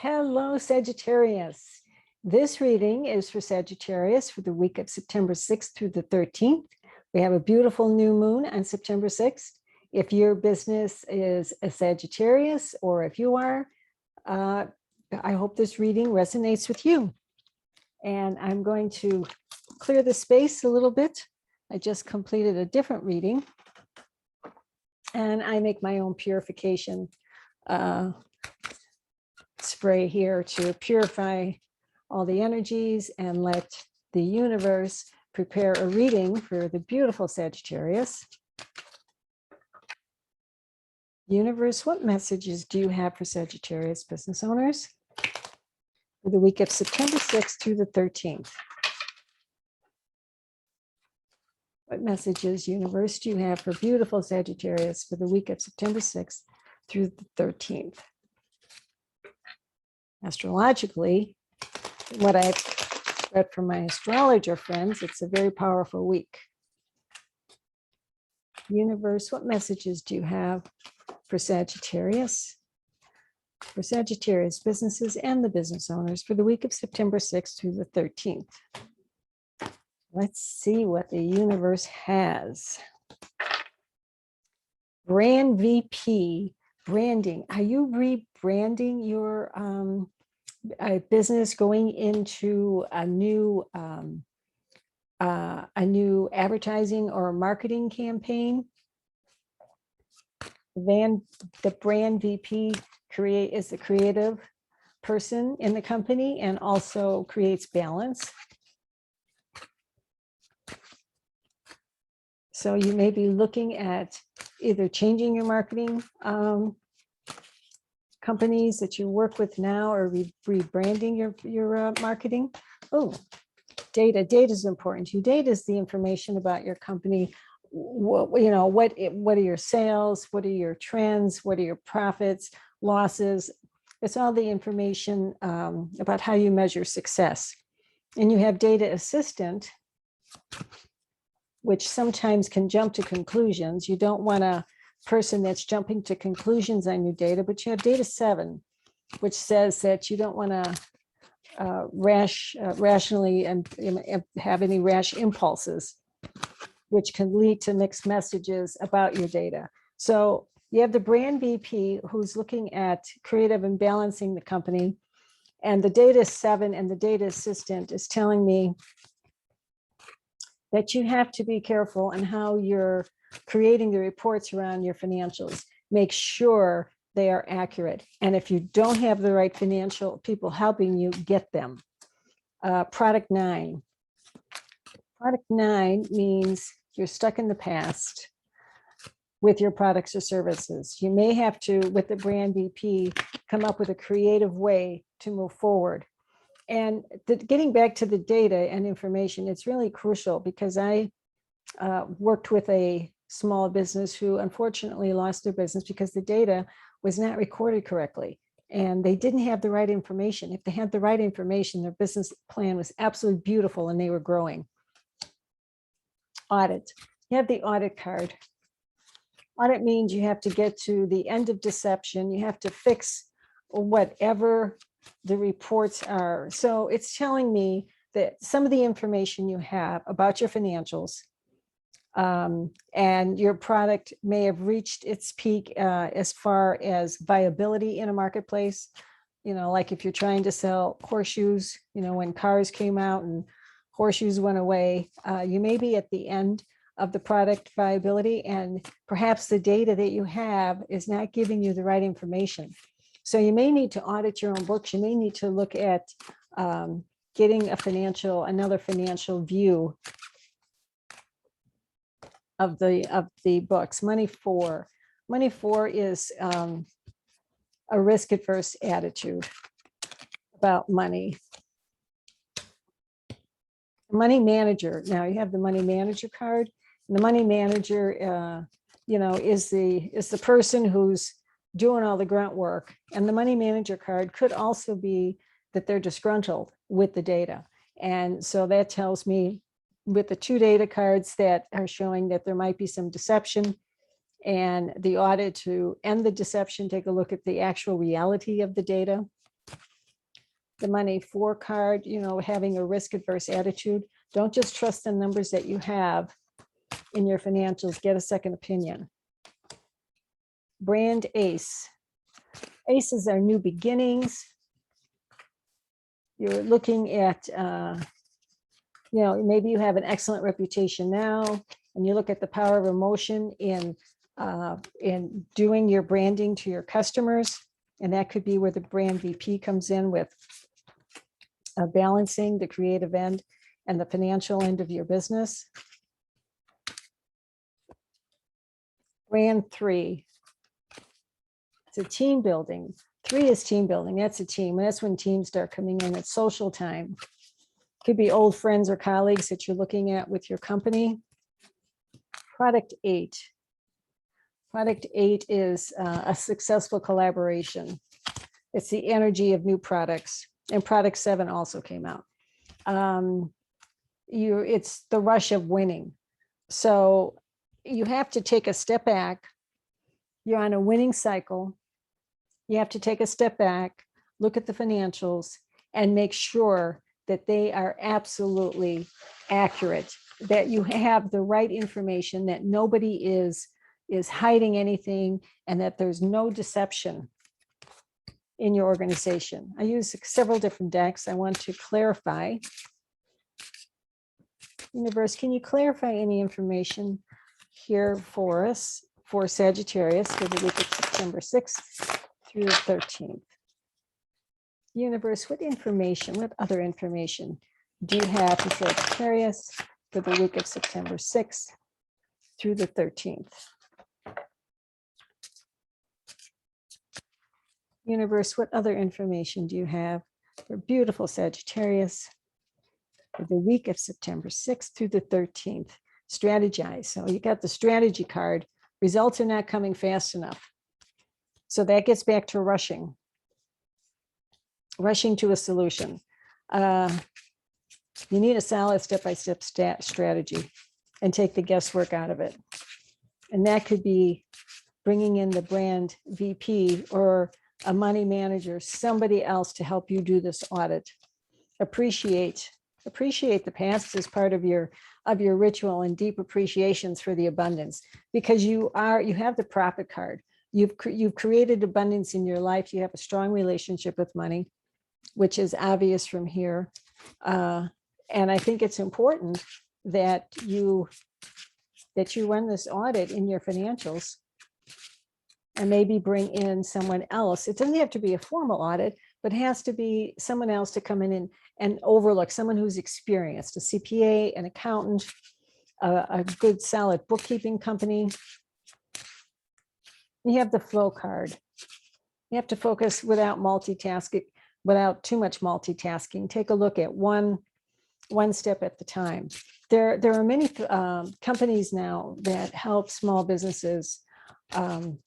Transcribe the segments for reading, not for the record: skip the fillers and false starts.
Hello, Sagittarius. This reading is for Sagittarius for the week of September 6th through the 13th. We have a beautiful new moon on September 6th. If your business is a Sagittarius, or if you are, I hope this reading resonates with you. And I'm going to clear the space a little bit. I just completed a different reading, and I make my own purification spray here to purify all the energies and let the universe prepare a reading for the beautiful Sagittarius. Universe, what messages do you have for Sagittarius business owners for the week of September 6th through the 13th? What messages, universe, do you have for beautiful Sagittarius for the week of September 6th through the 13th? Astrologically, what I've read from my astrologer friends, it's a very powerful week. Universe, what messages do you have for Sagittarius businesses and the business owners for the week of September 6th through the 13th? Let's see what the universe has. Brand VP, branding. Are you rebranding your business, going into a new advertising or marketing campaign? The brand VP is the creative person in the company and also creates balance. So you may be looking at either changing your marketing companies that you work with now, or rebranding your marketing. Oh, data. Data is important to you. Data is the information about your company. What are your sales? What are your trends? What are your profits, losses? It's all the information about how you measure success. And you have data assistant, which sometimes can jump to conclusions. You don't want a person that's jumping to conclusions on your data, but you have data 7, which says that you don't want to rationally and have any rash impulses, which can lead to mixed messages about your data. So you have the brand VP who's looking at creative and balancing the company, and the data 7 and the data assistant is telling me that you have to be careful on how you're creating the reports around your financials. Make sure they are accurate. And if you don't have the right financial people helping you, get them. Product 9. Product 9 means you're stuck in the past with your products or services. You may have to, with the brand VP, come up with a creative way to move forward. And getting back to the data and information, it's really crucial, because I worked with a small business who unfortunately lost their business because the data was not recorded correctly, and they didn't have the right information. If they had the right information, their business plan was absolutely beautiful and they were growing. Audit. You have the audit card. Audit means you have to get to the end of deception. You have to fix whatever the reports are. So it's telling me that some of the information you have about your financials and your product may have reached its peak as far as viability in a marketplace. Like if you're trying to sell horseshoes, when cars came out and horseshoes went away, you may be at the end of the product viability, and perhaps the data that you have is not giving you the right information. So you may need to audit your own books. You may need to look at getting another financial view of the books. Money 4 is a risk-averse attitude about money. Money manager. Now you have the money manager card. And the money manager, is the person who's doing all the grunt work. And the money manager card could also be that they're disgruntled with the data. And so that tells me, with the 2 data cards that are showing that there might be some deception, and the audit to end the deception, take a look at the actual reality of the data. the money 4 card, having a risk adverse attitude. Don't just trust the numbers that you have in your financials. Get a second opinion. Brand ace. Aces are new beginnings. You're looking at, maybe you have an excellent reputation now, and you look at the power of emotion in doing your branding to your customers. And that could be where the brand VP comes in with balancing the creative end and the financial end of your business. Brand 3. It's a team building. 3 is team building. That's a team. That's when teams start coming in. It's social time. Could be old friends or colleagues that you're looking at with your company. Product 8. Product 8 is a successful collaboration. It's the energy of new products. And product 7 also came out. It's the rush of winning. So you have to take a step back. You're on a winning cycle. You have to take a step back, look at the financials, and make sure that they are absolutely accurate, that you have the right information, that nobody is hiding anything, and that there's no deception in your organization. I use several different decks. I want to clarify. Universe, can you clarify any information here for us for Sagittarius for the week of September 6th through the 13th? Universe, what other information do you have for Sagittarius for the week of September 6th through the 13th? Universe, what other information do you have for beautiful Sagittarius for the week of September 6th through the 13th? Strategize. So you got the strategy card. Results are not coming fast enough. So that gets back to rushing to a solution. You need a solid step-by-step strategy and take the guesswork out of it. And that could be bringing in the brand VP or a money manager, somebody else to help you do this audit. Appreciate the past as part of your ritual, and deep appreciations for the abundance, because you have the profit card. You've created abundance in your life. You have a strong relationship with money, which is obvious from here. And I think it's important that you run this audit in your financials and maybe bring in someone else. It doesn't have to be a formal audit, but it has to be someone else to come in and overlook, someone who's experienced, a CPA, an accountant, a good solid bookkeeping company. You have the flow card. You have to focus without multitasking, without too much multitasking. Take a look at one step at the time. There are many companies now that help small businesses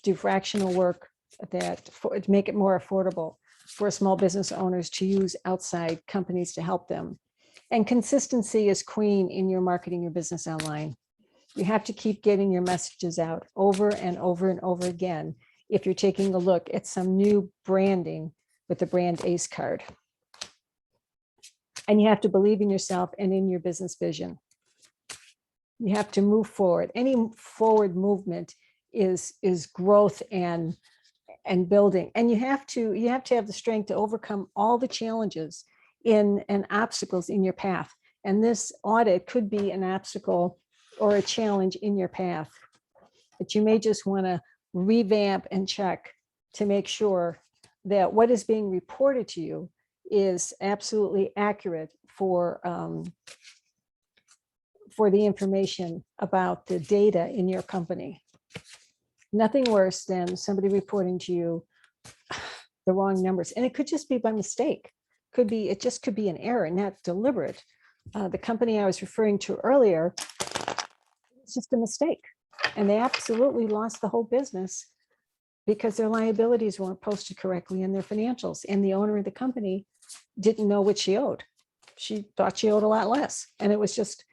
do fractional work to make it more affordable for small business owners to use outside companies to help them. And consistency is queen in your marketing your business online. You have to keep getting your messages out over and over and over again if you're taking a look at some new branding with the brand ace card. And you have to believe in yourself and in your business vision. You have to move forward. Any forward movement is growth and building. And you have to have the strength to overcome all the challenges and obstacles in your path. And this audit could be an obstacle or a challenge in your path that you may just want to revamp and check to make sure that what is being reported to you is absolutely accurate for the information about the data in your company. Nothing worse than somebody reporting to you the wrong numbers. And it could just be by mistake. It just could be an error, not deliberate. The company I was referring to earlier, it's just a mistake. And they absolutely lost the whole business because their liabilities weren't posted correctly in their financials. And the owner of the company didn't know what she owed. She thought she owed a lot less. And it was just,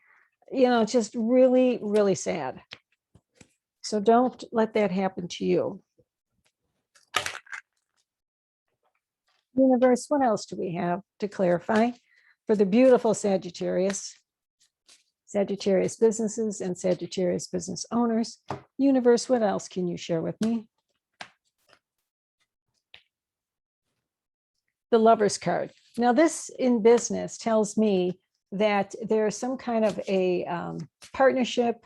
just really, really sad. So don't let that happen to you. Universe, what else do we have to clarify for the beautiful Sagittarius? Sagittarius businesses and Sagittarius business owners. Universe, what else can you share with me? The Lover's card. Now, this in business tells me that there's some kind of a partnership,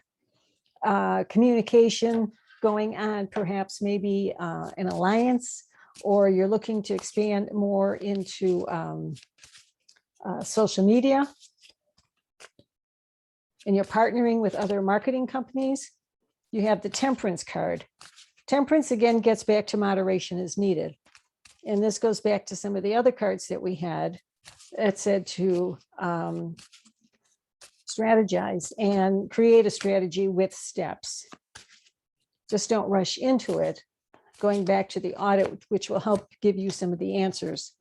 communication going on, perhaps maybe an alliance, or you're looking to expand more into social media, and you're partnering with other marketing companies. You have the Temperance card. Temperance, again, gets back to moderation as needed. And this goes back to some of the other cards that we had that said to strategize and create a strategy with steps. Just don't rush into it. Going back to the audit, which will help give you some of the answers.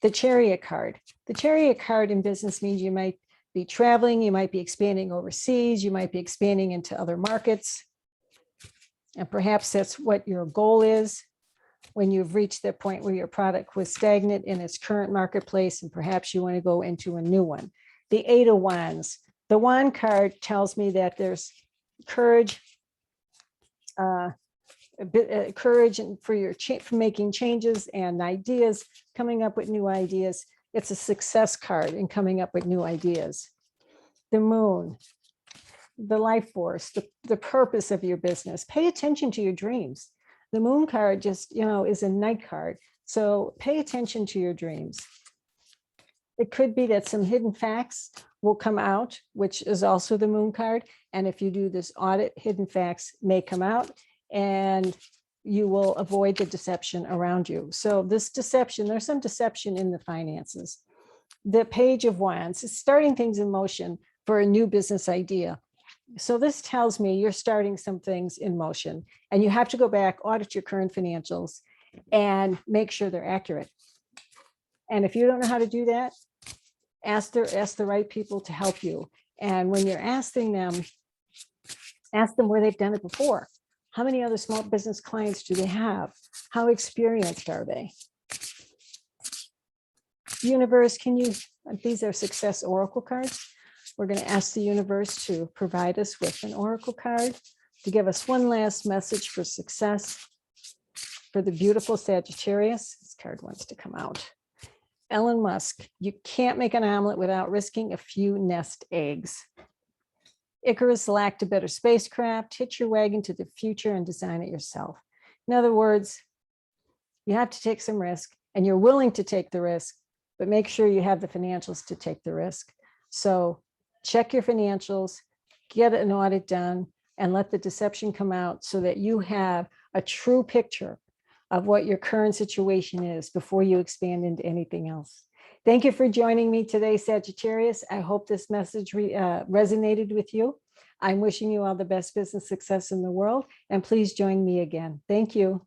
The Chariot card. The Chariot card in business means you might be traveling, you might be expanding overseas, you might be expanding into other markets. And perhaps that's what your goal is when you've reached that point where your product was stagnant in its current marketplace, and perhaps you want to go into a new one. The Eight of Wands. The Wand card tells me that there's courage, courage for making changes and ideas, coming up with new ideas. It's a success card in coming up with new ideas. The Moon, the life force, the purpose of your business. Pay attention to your dreams. The Moon card just, is a night card. So pay attention to your dreams. It could be that some hidden facts will come out, which is also the Moon card. And if you do this audit, hidden facts may come out, and you will avoid the deception around you. So this deception, there's some deception in the finances. The Page of Wands is starting things in motion for a new business idea. So this tells me you're starting some things in motion, and you have to go back, audit your current financials, and make sure they're accurate. And if you don't know how to do that, ask the right people to help you. And when you're asking them, ask them where they've done it before. How many other small business clients do they have? How experienced are they? Universe, these are success oracle cards. We're going to ask the universe to provide us with an oracle card to give us one last message for success for the beautiful Sagittarius. This card wants to come out. Elon Musk, you can't make an omelet without risking a few nest eggs. Icarus lacked a better spacecraft. Hitch your wagon to the future and design it yourself. In other words, you have to take some risk, and you're willing to take the risk, but make sure you have the financials to take the risk. So check your financials, get an audit done, and let the deception come out so that you have a true picture of what your current situation is before you expand into anything else. Thank you for joining me today, Sagittarius. I hope this message resonated with you. I'm wishing you all the best business success in the world, and please join me again. Thank you.